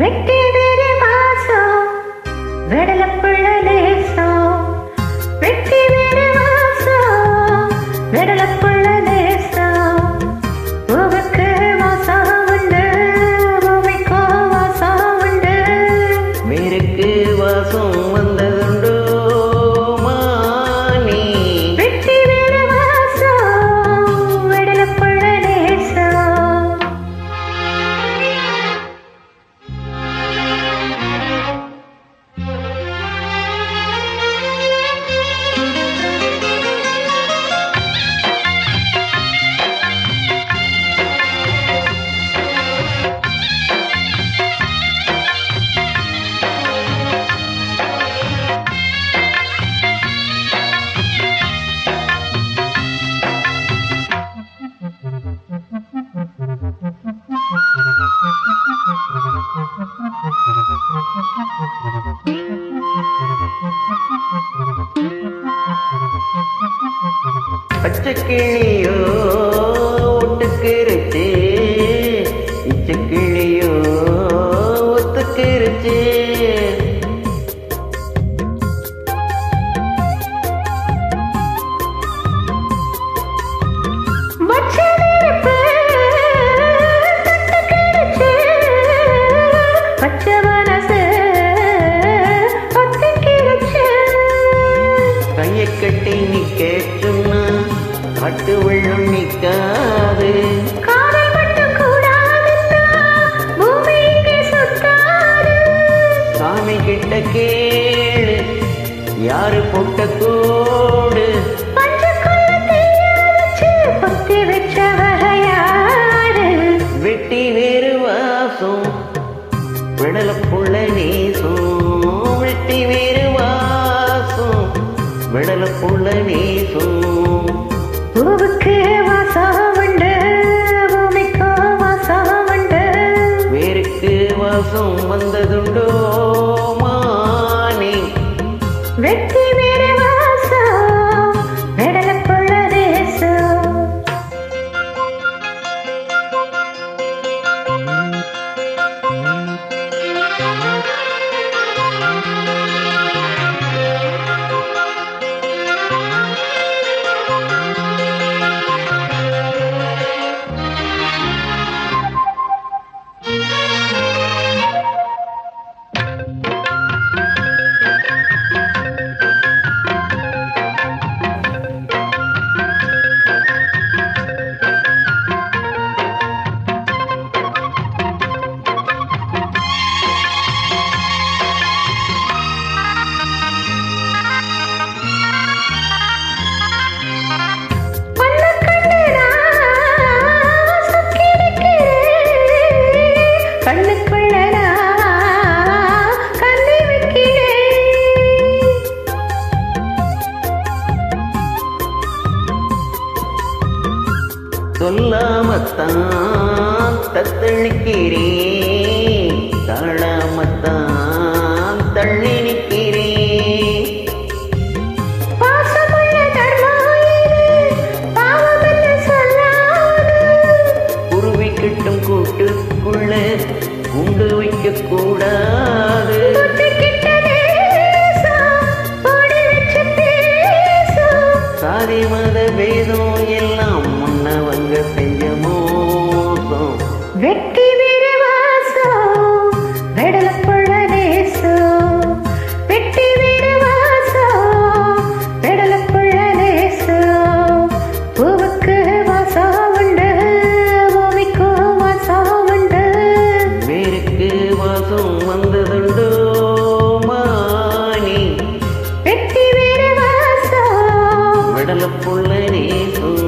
வெட்டி வேறு வாசம் வெடலப்புள்ள நேசம் வெட்டி வேறு வாசம் வெடலப்புள்ள நேசம் பூவுக்கு வாசம் உண்டு பூமிக்கோ வாசம் உண்டு வேருக்கு வாசம் வந்ததுண்டோ மானி வெட்டி வேறு வாசம் வெடலப்புள்ள நேசம் பச்சைக்கிளியோ ஒட்டுக்கிருச்சு இச்சக்கிளியோ ஒத்துக்கிருச்சு கையை கட்டி நிக்க சொன்னா பட்டு வெள்ளம் நிக்காது சாமி கிட்ட கேளு யாரு போட்ட கூடு வெட்டி வேறு வாசம் விடலப்புள்ள நேசம் வெட்டி வேறு வாசம் விடலப்புள்ள நேசம் பூவுக்கு வாசம் உண்டு பூமிக்கோ வாசம் உண்டு வேருக்கு வாசம் வந்ததுண்டோ மானி வெட்டி வேறு வாசம் வெடலப்புள்ள நேசம் சொல்லாமத்தான் தத்தளிக்கிறேன் தாழாமத்தான் தள்ளி நிற்கிறேன் குருவி கிட்டும் கூட்டுக்குள்ள குண்டு வைக்க கூடாது சாதி மத பேதம் எல்லாம் முன்னவங்க செஞ்ச மோசம் வெட்டி வேறு வாசம் வெடலப்புள்ள நேசம் வெட்டி வேறு வாசம் வெடலப்புள்ள நேசம் பூவுக்கு வாசம் உண்டு பூமிக்கோ வாசம் உண்டு வேருக்கு வாசம் வந்ததுண்டோ மானி வெட்டி வேறு வாசம் விடலப்புள்ள நேசம்